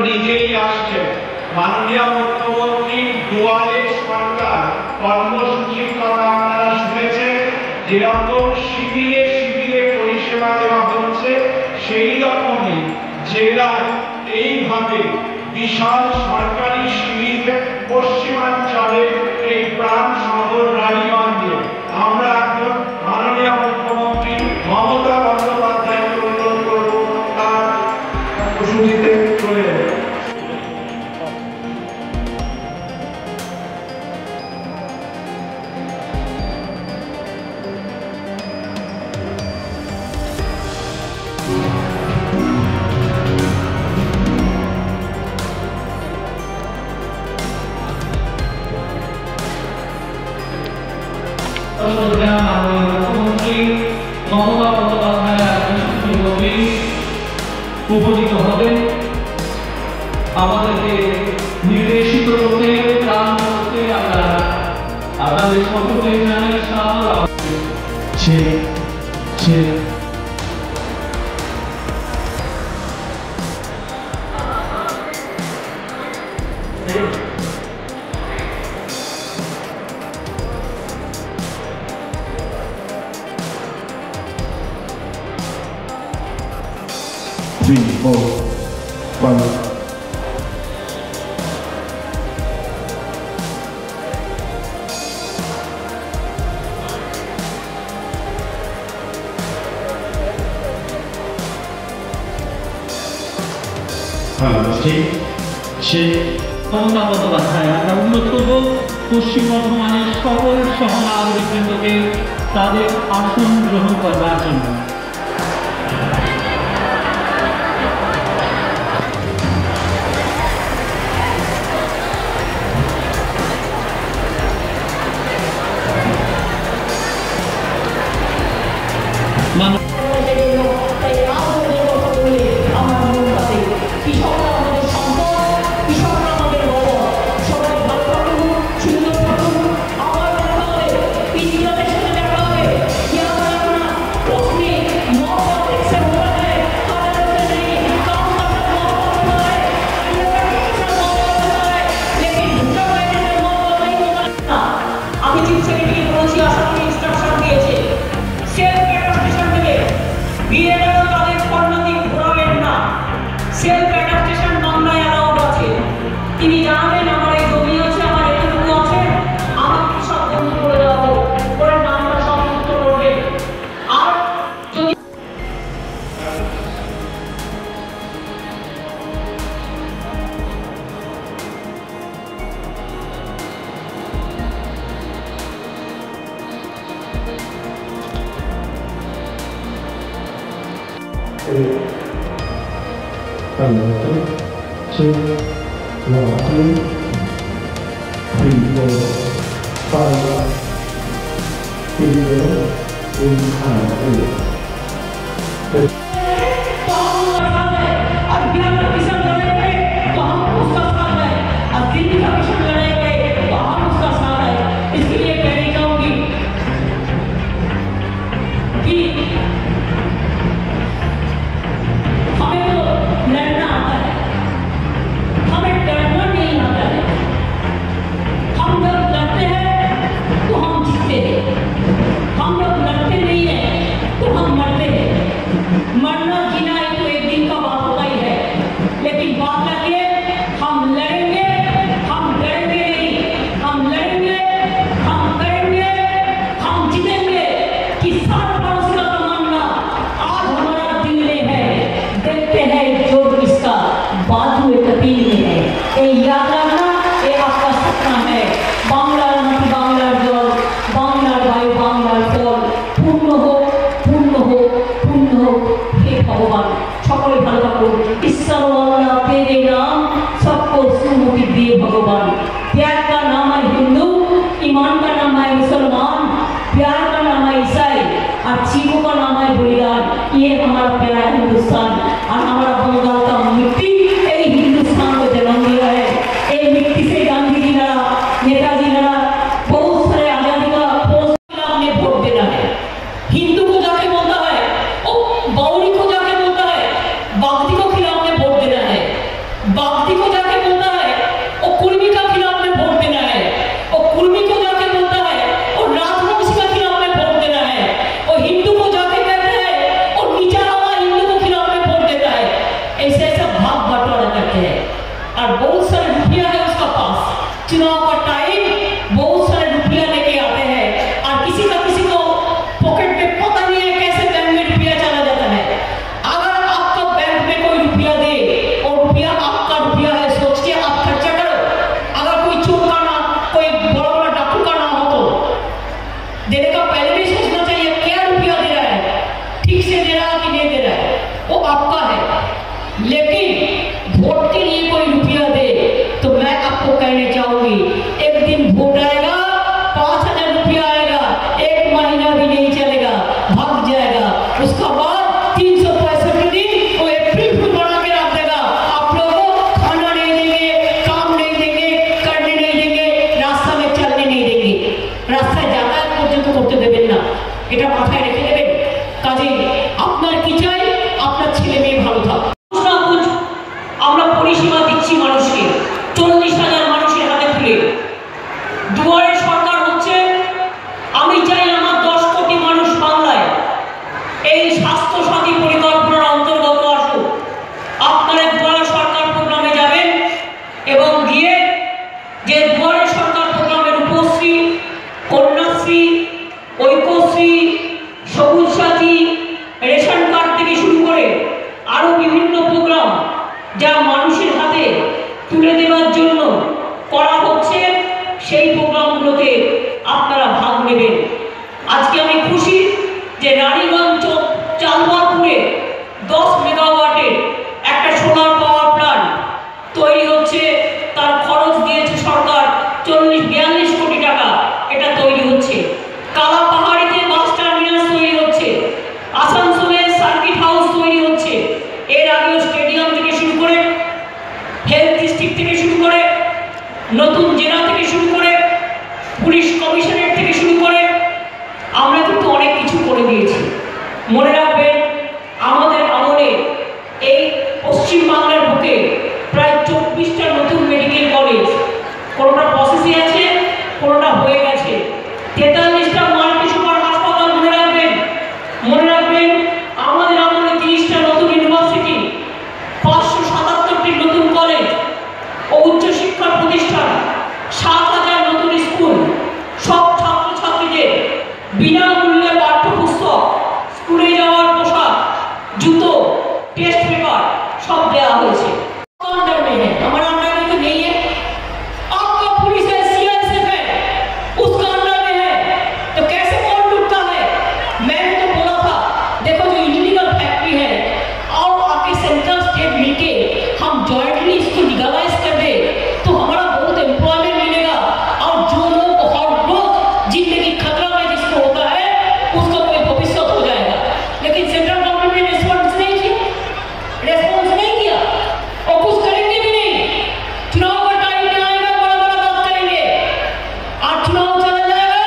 নিজেই আসছে মাননীয় মুখ্যমন্ত্রী দুয়ারে সরকার কর্মসূচির কথা আপনারা শুনেছেন, যেরকম শিবিরে শিবিরে পরিষেবা দেওয়া হচ্ছে সেই রকমই জেলায় এইভাবে বিশাল সরকারি শিবির পশ্চিমাঞ্চলে এই প্রাণ শহর রানীগঞ্জে আমরা এখন মাননীয় মুখ্যমন্ত্রী মমতা বন্দ্যোপাধ্যায়কে অনুরোধ করব তার কর্মসূচিতে চলে যাবে। মুখ্যমন্ত্রী মমতা বন্দ্যোপাধ্যায় উপনীত হবে আমাদেরকে নির্দেশিত করতে প্রাণ করতে আমরা আপনাদের সকলকে জানাই স্বাগত। মমতা বন্দ্যোপাধ্যায় আমরা অনুরোধ করব পশ্চিম বর্ধমানের সকল সহনাগরিকবৃন্দকে তাদের আসন গ্রহণ করবার জন্য। ये हमारा प्यारा हिंदुस्तान और हमारा बंगाल का मिट्टी हिंदुस्तान को जन्म दिया है। चुनाव का टाइम बहुत सारे रुपया लेके आते हैं और किसी को पॉकेट में पता नहीं है कैसे बैंक में रुपया चला जाता है। अगर आपका बैंक में कोई रुपया दे और रुपया आपका रुपया है, सोच के आप खर्चा करो। अगर कोई चोर का ना, कोई बड़ा डाकू का ना हो तो देने का पहले भी सोचना चाहिए क्या रुपया दे रहा है, ठीक से दे रहा है कि नहीं दे रहा है, वो आपका है। लेकिन वोट के लिए कोई रुपया दे तो मैं आपको कहने चाहूंगी, एक दिन वोट आएगा, 5,000 रुपया आएगा, 1 महीना भी नहीं चलेगा, भाग जाएगा। उसका बाद 365 दिन वो अप्रैल फूल बना के रख देगा। आप लोगों को खाना नहीं देंगे, काम नहीं देंगे, करने नहीं देंगे, रास्ता में चलने नहीं देंगे, रास्ताয় যাতায়াত পর্যন্ত করতে দেবেন না। এটা মাথায় রেখে দেবেন। কাজে আপনার কি চাই? আপনার ছেলে মেয়ে ভালো থাক। আমরা পরিষেবা দিচ্ছি মানুষকে, 40,000 মানুষের হাতে তুলে। দুয়ারে সরকার হচ্ছে, আমি চাই আমার 10 কোটি মানুষ বাংলায় এই স্বাস্থ্য সাথী পরিকল্পনার অন্তর্গত আসুক। আপনারা দুয়ারে সরকার প্রোগ্রামে যাবেন এবং গিয়ে যে দুয়ারে সরকার প্রোগ্রামের রূপশ্রী, কন্যাশ্রী, ঐক্যশ্রী, সবুজ সাথী, রেশন কার্ড থেকে শুরু করে আরো বিভিন্ন প্রোগ্রাম যা মানুষের হাতে তুলে দেওয়ার জন্য করা হচ্ছে, সেই প্রোগ্রামগুলোতে আপনারা ভাগ নেবেন। আজকে আমি খুশি যে রানীগঞ্জ চালবারপুরে 10 মেগাওয়াটের একটা সোলার পাওয়ার প্ল্যান্ট তৈরি হচ্ছে। তার খরচ দিয়েছে সরকার 42 কোটি টাকা, এটা তৈরি হচ্ছে। কালাপাহাড়িতে বাস টার্মিনাস তৈরি হচ্ছে, আসানসোলে সার্কিট হাউস তৈরি হচ্ছে। এর আগেও স্টেডিয়াম থেকে শুরু করে, হেলথ ডিস্ট্রিক্ট থেকে শুরু করে, নতুন জেলা থেকে শুরু করে, পুলিশ কমিশনারেট থেকে শুরু করে আমরা কিন্তু অনেক কিছু করে দিয়েছি। মনে রাখবেন, আমাদের আমলে এই পশ্চিম বাংলার বুকে প্রায় 24টা নতুন মেডিকেল কলেজ, কোনোটা প্রসেসে আছে, কোনোটা হয়ে গেছে। 43টা মাল্টি সুপার হাসপাতাল মনে রাখবেন। আমাদের আমলে 30টা নতুন ইউনিভার্সিটি, 577টি নতুন কলেজ ও উচ্চশিক্ষা প্রতিষ্ঠান, 7,000 নতুন স্কুল, সব ছাত্রছাত্রীদের বিনামূল্যে পাঠ্যপুস্তক, স্কুলে যাওয়ার পোশাক, জুতো, টেস্ট পেপার सब देया হয়েছে। अंडर में है, हमारा अंडर में तो नहीं है। आपका पुलिस है, सीआईएसएफ है, उसका अंडर में है, तो कैसे कौन लूटता है? मैंने तो बोला था, देखो जो इलीगल फैक्ट्री है और आके सेंट्रल स्टेट मिलके हम जॉइंटली इसको लीगलाइज कर दे तो हमारा बहुत एम्प्लॉयमेंट मिलेगा। और जो लोग हर रोज जिंदगी खतरा में जिसको होता है उसका कोई भविष्य हो जाएगा। लेकिन सेंट्रल गवर्नमेंट ने रिस्पॉन्स नहीं किया और कुछ करेंगे भी नहीं। चुनाव का टाइम में आएगा, बड़ा बड़ा बात करेंगे और चुनाव चला जाएगा।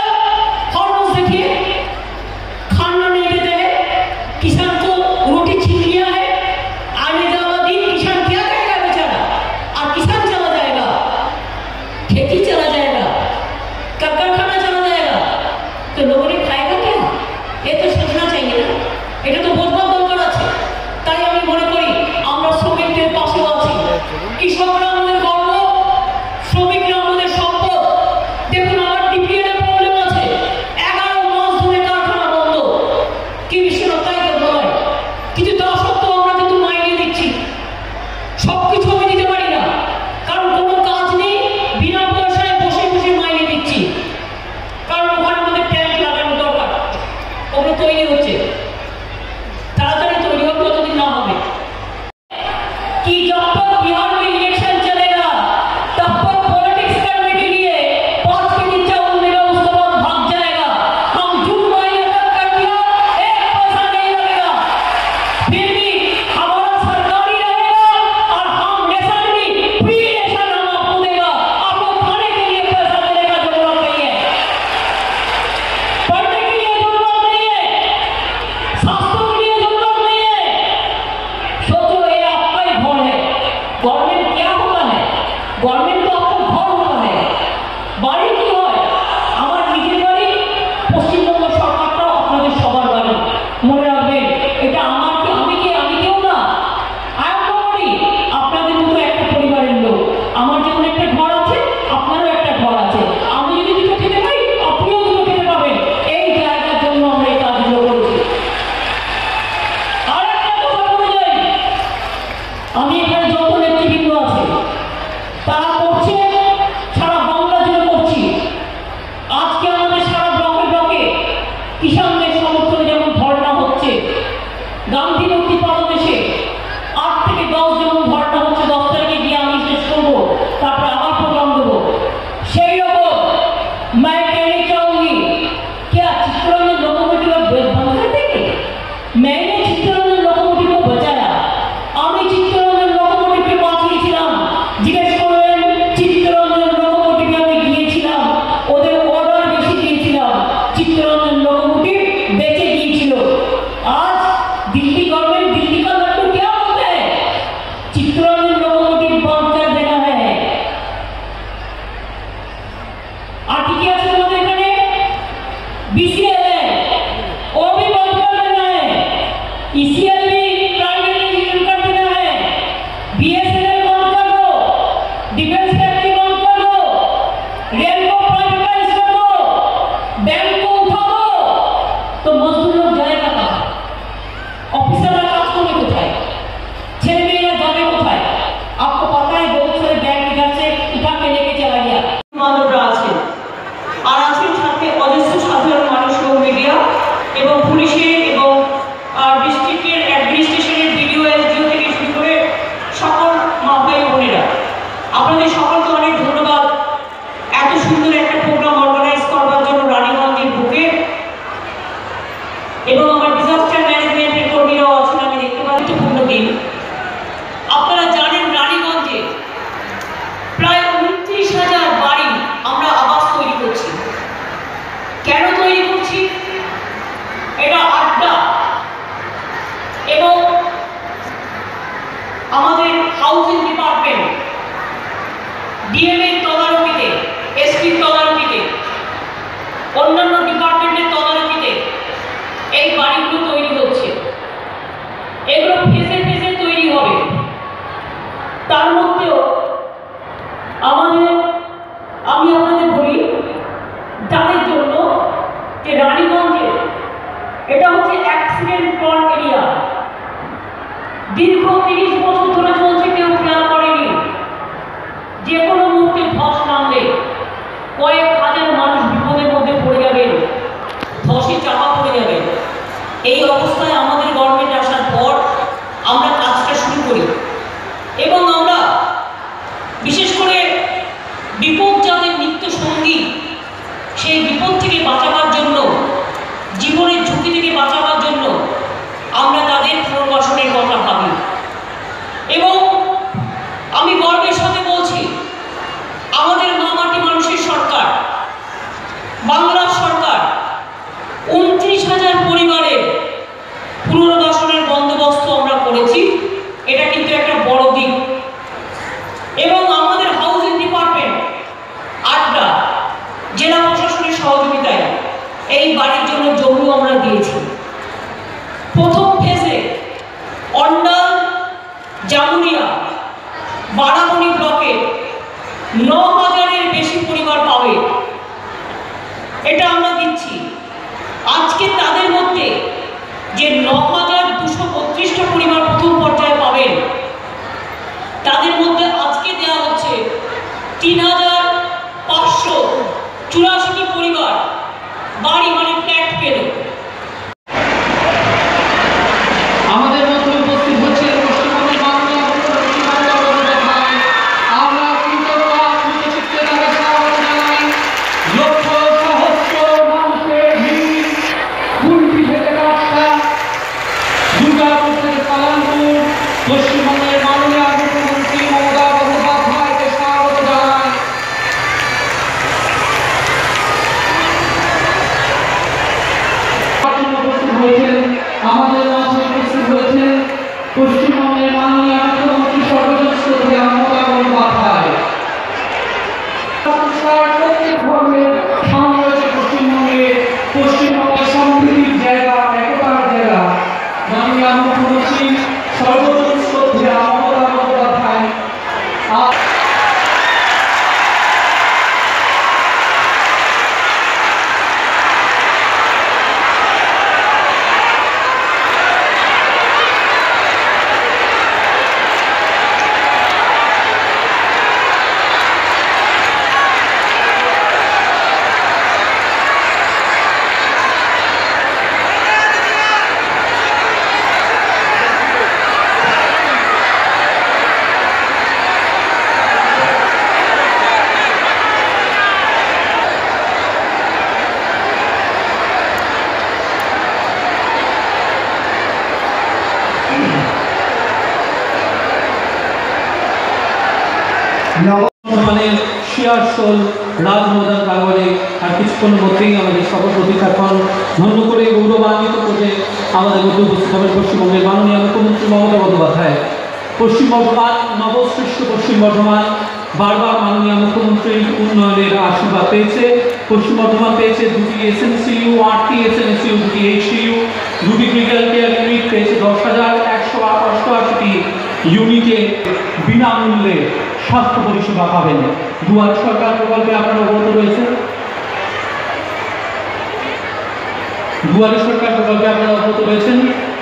हर रोज देखिए खाना नहीं देते हैं, किसान को रोटी छीन लिया है। आने वाला दिन किसान क्या करेगा बेचारा? और किसान चला जाएगा, खेती चला जाएगा, कारखाना चला जाएगा, तो लोगों ने खाएगा क्या? ये तो सोचना चाहिए ना। এটা তো বোঝবার দরকার আছে। তাই আমি মনে করি আমরা শ্রমিকদের পাশে আছি। কৃষকরা আমাদের গর্ব, শ্রমিকরা আমাদের সম্পদ। দেখুন আমার টিপিএল এর প্রবলেম আছে, 11 মাস ধরে কারখানা বন্ধ। কি বিষয় তাই তো নয়, কিন্তু তা সত্ত্বেও আমরা কিন্তু মাইনে দিচ্ছি। সবকিছু আমি দিতে পারি না, কারণ কোনো কাজ নেই, বিনা পয়সায় বসে বসে মাইনে দিচ্ছি। কারণ ওখানে আমাদের ট্যাঙ্ক লাগানো দরকার, ওগুলো তৈরি হচ্ছে, তাড়াতাড়ি তৈরি হবে, যতদিন না হবে। कि जब तक बिहार में इलेक्शन चलेगा तब तक पॉलिटिक्स करने के लिए 5 के नीचे उड़ेगा, उसके बाद भाग जाएगा। हम जून महीने तक कर दिया, 1 पैसा नहीं लगेगा, फिर भी हमारा सरकारी रहेगा और हम नेशन भी फ्री नेशन हम आपको देगा। आपको खाने के लिए पैसा देने का जरूरत नहीं है, पढ़ने के लिए जरूरत नहीं है, स्वास्थ्य के लिए जरूरत नहीं है। सोचो ये आपका ही घर है। गवर्नमेंट क्या होता है? गवर्नमेंट तो आपका घर होता है। বাড়ি কি হয়? আমার নিজের বাড়ি, পশ্চিমবঙ্গ সরকারটাও আপনাদের সবার বাড়ি। মনে রাখবেন, এটা আমার কি, আমি কেউ না, আপনাদের মতো একটা পরিবারের লোক। আমার যেমন একটা ঘর আছে, আপনারও করছে, সারা বাংলা জুড়ে করছি। আজকে আমাদের সারা ব্লকে ব্লকে কিষানদের সমর্থনে যেমন ধর্ণা হচ্ছে, গান্ধী মূর্তি পাদদেশে 8 থেকে 10 যেমন ধর্ণা হচ্ছে, 10 তারিখে গিয়ে আমি শেষ করবো, তারপর আবার প্রোগ্রাম দেবো। সেই রকম मैं कहना चाहूंगी, क्या चित्तरंजन लोकोमोटिव बंद कर देंगे? मैंने चित्तरंजन लोकोमोटिव को बचाया, আমি চিত্তরঞ্জন লোকোমোটিভকে বাঁচিয়েছিলাম। জিজ্ঞেস করবেন চিত্তরঞ্জন লোকোমোটিভে আমি গিয়েছিলাম, ওদের অর্ডার বেশি দিয়েছিলাম, চিত্তরঞ্জন लोकोमोटिव বেঁচে গিয়েছিল। आज दिल्ली गवर्नमेंट दिल्ली का लड्डू क्या होता है? चित्तरंजन लोकोमोटिव बंद कर देना है। আর কি আছে তোমাদের এখানে? बीसीएल है, वो भी बंद कर देना है। ईसीएल भी प्राइवेटाइजेशन कर देना है। बीएसएनएल बंद कर दो, डिफेंस फैक्ट्री बंद कर दो, रेल को प्राइवेटाइज कर दो, बैंक को उठा दो, तो मजदूर लोग जाएगा कहाँ? ऑफिसरরা কাজ করবে কোথায়? ছেলে মেয়েরা যাবে কোথায়? आपको पता है बहुत सारे बैंक इधर से उठा के लेके चला गया। মানবরা আছে আর আছেন সাথে অজস্র সাধারণ মানুষ ও মিডিয়া এবং পুলিশের এবং ডিস্ট্রিক্টের অ্যাডমিনিস্ট্রেশনের বিডিও এসডিও থেকে শুরু করে সকল মা ভাই বোনেরা, আপনাদের সকলকে অনেক ধন্যবাদ এত সুন্দর একটা প্রোগ্রাম অর্গানাইজ করবার জন্য রানীগঞ্জের বুকে। এবং আমার ডিজাস্টার ম্যানেজমেন্টের কর্মীরাও আছেন, আমি দেখতে পাচ্ছি। গুরুত্বপূর্ণ দিন। আপনারা জানেন রানীগঞ্জে প্রায় 29,000 বাড়ি আমরা আবাস তৈরি করছি। কেন তৈরি করছি? এটা আড্ডা এবং আমাদের হাউজিং ডিপার্টমেন্ট ডিএম এর তদারকিতে, এসপির তদারকিতে, অন্যান্য ডিপার্টমেন্টের তদারকিতে এই বাড়িগুলো তৈরি হচ্ছে। এগুলো ফেজে ফেজে তৈরি হবে। তার মধ্যেও আমি আপনাদের বলি যাদের জন্য যে রানীগঞ্জে এটা হচ্ছে অ্যাক্সিডেন্ট প্রন এরিয়া, দীর্ঘ 30 বছর ধরে চলছে, কেউ খেয়াল করেনি। যে কোনো মুহূর্তে ধস নামলে কয়েক হাজার মানুষ বিপদের মধ্যে পড়ে যাবেন, ধসে চাপা পড়ে যাবেন। এই অবস্থায় আমাদের গভর্নমেন্ট আসার পর আমরা কাজটা শুরু করি এবং আমরা বিশেষ করে বিপদ যাদের নিত্য সঙ্গী, সেই বিপদ থেকে বাঁচাবার জন্য, জীবনের ঝুঁকি থেকে বাঁচাবার জন্য আমরা তাদের পুনর্বাসনের কথা ভাবি। এবং আমি গর্বের সাথে বলছি, আমাদের মামাটি মানুষের সরকার, বাংলার সরকার 29,000 পরিবারের পুনর্বাসনের বন্দোবস্ত আমরা করেছি। এটা কিন্তু একটা বড় দিক। এবং আমাদের হাউজিং ডিপার্টমেন্ট আড্ডা জেলা প্রশাসনের সহযোগিতায় এই বাড়ির জন্য জমি আমরা দিয়েছি। প্রথম ফেজে অন্ডাল, জামুরিয়া, বারামণি ব্লকে 9,000-এর বেশি পরিবার পাবে, এটা আমরা দিচ্ছি। আজকে তাদের মধ্যে যে 9,232টা পরিবার প্রথম পর্যায়ে পাবেন, তাদের মধ্যে আজকে দেওয়া হচ্ছে 3,584টি পরিবার বাড়ি মানে ফ্ল্যাট পেল। আমাদের মধ্যে উপস্থিত হচ্ছে পশ্চিমবঙ্গের বাংলা আমরা কৃতজ্ঞতা চিত্তে তাকে স্বাগত জানাই। লক্ষ সহস্র মানুষের ভিড়, কুলপি থেকে রাস্তা, দুর্গাপুর থেকে পালানপুর, পশ্চিমবঙ্গের মাননীয় মুখ্যমন্ত্রী মমতা বন্দ্যোপাধ্যায়কে স্বাগত জানাই। বর্তমানের শিয়ারশোল রাজময়দান কাগরে আর কিছুক্ষণের মধ্যেই আমাদের সকল প্রতিষ্ঠান ধন্য করে গৌরবান্বিত করে আমাদের মধ্যে উপস্থিত হবেন পশ্চিমবঙ্গের মাননীয় মুখ্যমন্ত্রী মমতা বন্দ্যোপাধ্যায়। পশ্চিম বর্ধমান নবসৃষ্ট পশ্চিম বর্ধমান বারবার মাননীয় মুখ্যমন্ত্রীর উন্নয়নের আশীর্বাদ পেয়েছে। পশ্চিম বর্ধমান পেয়েছে 2টি এসএনসিইউ, 8টি এসএনএসইউ, 2টি এইচসিইউ, 2টি ক্রিটিক্যাল কেয়ার ইউনিট পেয়েছে 10,188টি ইউনিটে বিনামূল্যে স্বাস্থ্য পরিষেবা পাবেন। দুয়ারে সরকার প্রকল্পে আপনারা অবগত রয়েছে। দুয়ারে সরকার প্রকল্পে আপনারা অবগত রয়েছেন।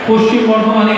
পশ্চিম বর্ধমানে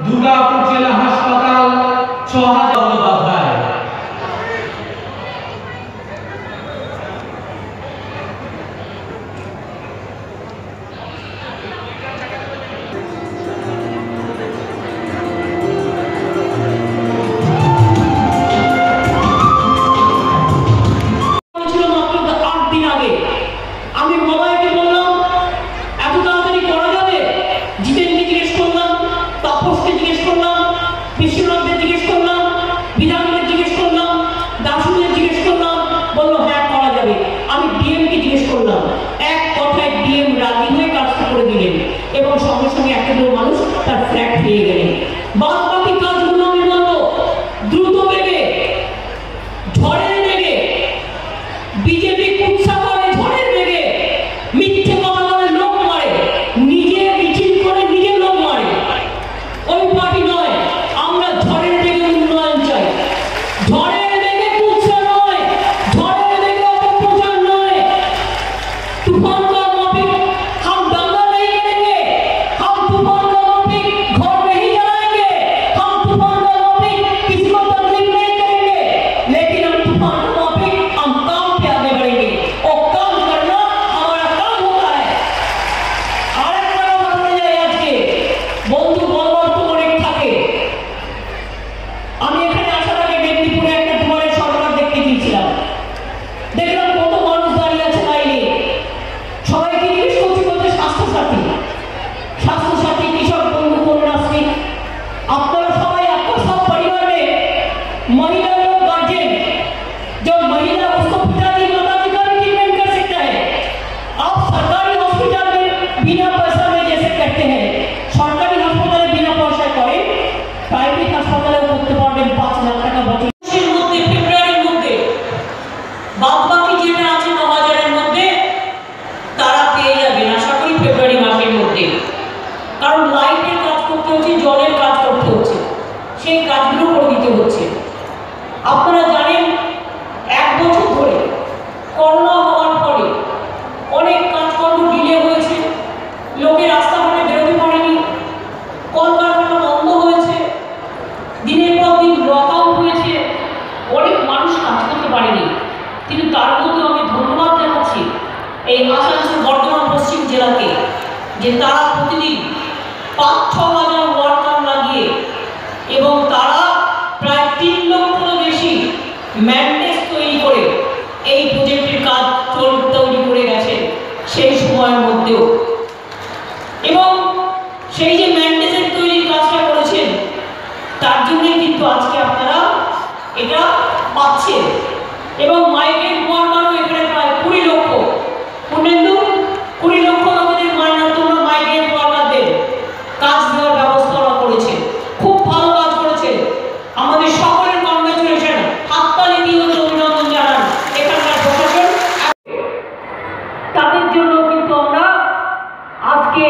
দুর্গাপুর জেলা হাসপাতাল 6000 বন্দ্যোপাধ্যায়। महिला लोग गार्जियन, जो महिला उसको पिताजी माताजी का भी ट्रीटमेंट कर सकता है। आप सरकारी हॉस्पिटल में बिना पैसा में जैसे करते हैं, सरकारी হাসপাতালে বিনা পয়সা করে, প্রাইভেট হাসপাতালে করতে পারবেন 5 লাখ টাকা বছর। এর মধ্যে ফেব্রুয়ারির মধ্যে বাদবাকি যেটা আছে 9000 এর মধ্যে তারা পেয়ে যাবেন আশা করি ফেব্রুয়ারি মাসের মধ্যে। কারণ লাইটের কাজ করতে হচ্ছে, জলের কাজ করতে হচ্ছে, সেই কাজগুলো করে দিতে হচ্ছে। আপনারা জানেন 1 বছর ধরে করোনা হওয়ার পরে অনেক কাজকর্ম ডিলে হয়েছে, লোকের রাস্তাঘাটে বেরোতে পারেনি, কলকারখানা বন্ধ হয়েছে, দিনের পর দিন লকআউট হয়েছে, অনেক মানুষ কাজ করতে পারেনি। কিন্তু তার মধ্যে আমি ধন্যবাদ জানাচ্ছি এই আসানসোল বর্ধমান পশ্চিম জেলাকে, যে তারা প্রতিদিন 5-6 হাজার ওয়ার্কার লাগিয়ে এবং তারা প্রায় 3 লক্ষেরও বেশি ম্যান্ডেট তৈরি করে এই প্রজেক্টের কাজ তৈরি করে গেছেন সেই সময়ের মধ্যেও। এবং সেই যে ম্যান্ডেটের তৈরির কাজটা করেছেন তার জন্যই কিন্তু আজকে আপনারা এটা পাচ্ছেন। এবং মাইগ্রেন্ট ওয়ার্কারও এখানে প্রায় 20 লক্ষ, পূর্ণেন্দু 20 লক্ষ লোকেদের তোমরা মাইগ্রেন্ট ওয়ার্কারদের কাজ দেওয়ার ব্যবস্থা করেছে, খুব ভালো কাজ করেছে। আমাদের সকলের কংগ্রেচুলেশন, হাততালি দিয়ে অভিনন্দন জানান এখানকার প্রশাসন। তাদের জন্য কিন্তু আমরা আজকে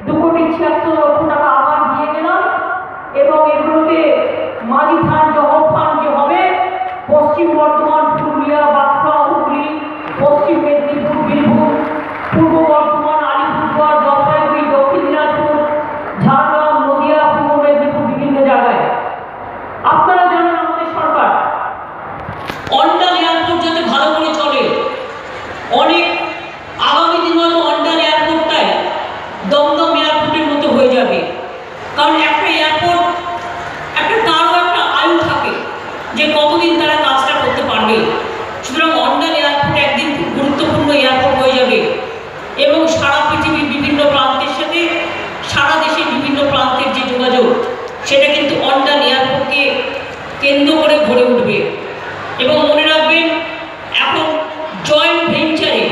2,76,00,000 টাকা আবার দিয়ে গেলাম এবং এগুলোতে মাঝি থান জহর থান যে হবে পশ্চিম বর্ধমান, পুরুলিয়া, বাঁকুড়া, হুগলি, পশ্চিম মেদিনীপুর, বীরভূম, পূর্ব বর্ধমান, আলিপুরদুয়ার, জলপাইগুড়ি, দক্ষিণ দিনাজপুর, ঝাড়গ্রাম, নদিয়া, পূর্ব মেদিনীপুর, বিভিন্ন জায়গায়। আপনারা জানেন আমাদের সরকার অন্ডাল এয়ারপোর্ট যাতে ভালো করে চলে, অনেক আগামী দিন হয়তো অন্ডাল এয়ারপোর্টটাই দমদম এয়ারপোর্টের মতো হয়ে যাবে। কারণ একটা এয়ারপোর্ট তারও একটা আয়ু থাকে যে কতদিন তারা কাজটা করতে পারবে। সুতরাং অন্ডাল এয়ারপোর্ট একদিন খুব গুরুত্বপূর্ণ এয়ারপোর্ট হয়ে যাবে এবং সারা পৃথিবীর বিভিন্ন প্রান্তের সাথে সারা দেশের বিভিন্ন প্রান্তের যে যোগাযোগ সেটা কিন্তু অন্ডাল এয়ারপোর্টকে কেন্দ্র করে গড়ে উঠবে। এবং মনে রাখবেন এখন জয়েন্ট ভেঞ্চারে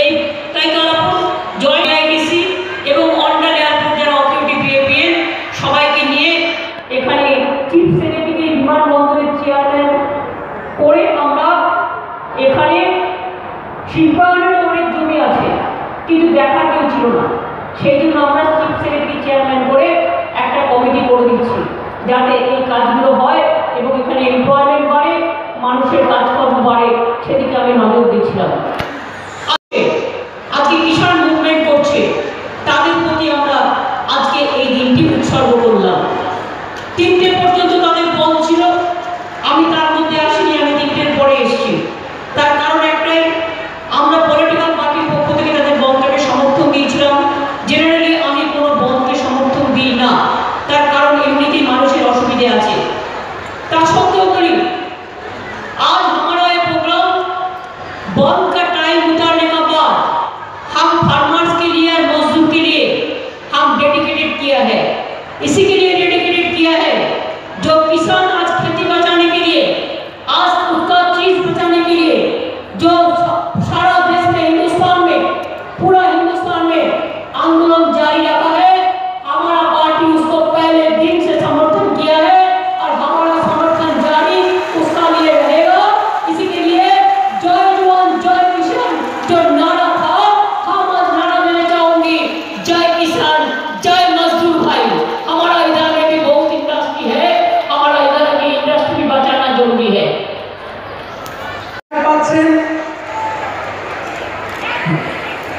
এই তাইকালাপুর জয়েন্ট আইডিসি এবং অন্ডাল এয়ারপোর্ট যারা অথরিটি বিএপিএল সবাইকে নিয়ে এখানে চিফ সেক্রেটারিকে বিমানবন্দরের চেয়ারম্যান করে আমরা এখানে শিল্পায়নের অনেক জমি আছে কিন্তু দেখার কেউ ছিল না, সেই জন্য আমরা চিফ সেক্রেটারি চেয়ারম্যান করে একটা কমিটি করে দিচ্ছি যাতে এই কাজগুলো হয় এবং এখানে এমপ্লয়মেন্ট বাড়ে, মানুষের কাজকর্ম বাড়ে, সেদিকে আমি নজর দিচ্ছিলাম। আজকে কিষাণ মুভমেন্ট করছে তাদের প্রতি আমরা আজকে এই দিনটি উৎসর্গ করলাম। 3টে পর্যন্ত তাদের বন্ধ ছিল, আমি তার মধ্যে আসিনি, আমি 3টের পরে এসেছি। তার কারণ একটাই, আমরা পলিটিক্যাল পার্টির পক্ষ থেকে তাদের বন্ধকে সমর্থন দিয়েছিলাম। জেনারেলি আমি কোনো বন্ধকে সমর্থন দিই না, তার কারণ এমনিতেই মানুষের অসুবিধে আছে। তা সত্ত্বেও করি आज हमारा ये प्रोग्राम बंद का टाइम उतारने का बाद हम फार्मर्स के लिए और मजदूर के लिए हम डेडिकेटेड किया है। इसी के लिए डेडिकेटेड किया है जो किसान आज खेती बचाने के लिए, आज उसका चीज बचाने के लिए जो सारा देश में हिंदुस्तान में पूरा हिंदुस्तान में आंदोलन जारी रखा है, हमारा पार्टी उसको पहले दिन से समर्थन किया है और हमारा समर्थन जारी उसका लिए रहेगा। इसी के लिए जय जवान जय किसान जो नारा था, हम आज नारा देना चाहूंगी जय किसान जय मजदूर भाई। हमारा इधर में भी बहुत इंडस्ट्री है, हमारा इधर की इंडस्ट्री बचाना जरूरी है।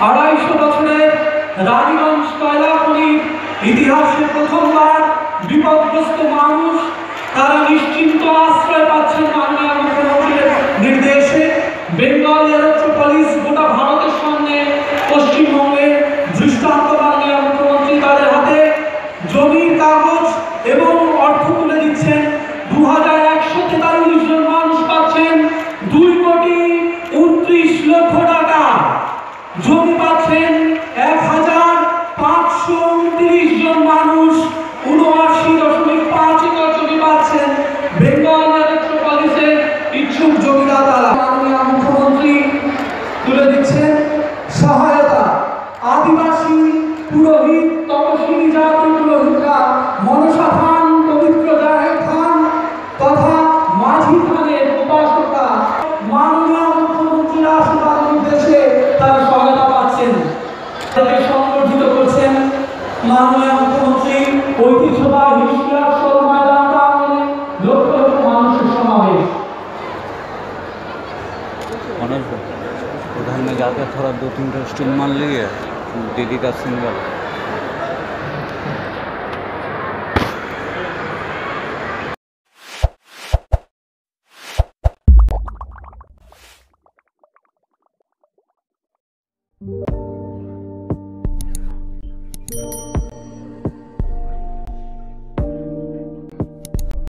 250 বছরের রানীগঞ্জ কয়লা খনির ইতিহাসে প্রথমবার বিপদগ্রস্ত মানুষ তারা নিশ্চিন্ত আশ্রয় পাচ্ছেন মাননীয় মুখ্যমন্ত্রীর নির্দেশে। বেঙ্গল এরোট্রোপলিস গোটা ভারতের সামনে পশ্চিমবঙ্গের দৃষ্টান্ত মাননীয় মুখ্যমন্ত্রী তাদের হাতে জমির কাগজ এবং অর্থ তুলে দিচ্ছেন। 2143 জন মানুষ পাচ্ছেন 2,29,00,000 টাকা, জমি পাচ্ছেন 1,529 জন মানুষ 79.5 একর জমি পাচ্ছেন। বেঙ্গল ইচ্ছুক জমিদাতা মাননীয় মুখ্যমন্ত্রী তুলে দিচ্ছেন সহায়তা। আদিবাসী পুরোহিত তপশিলি জাতি পুরোহিতরা মনসা থান, পবিত্র জাহের থান তথা মাঝি থানের উপাসকরা মাননীয় মুখ্যমন্ত্রীর আশীর্বাদ নির্দেশে তারা সহায়তা পাচ্ছেন। তাদের সংগঠিত করছেন মাননীয় মুখ্যমন্ত্রী। ঐতিহ্যবাহী শিয়ারশোল ময়দান প্রাঙ্গণে লক্ষ লক্ষ মানুষের সমাবেশ। उधर में जाकर थोड़ा 2-3 स्टिल मान लिए दीदी का सिंगल।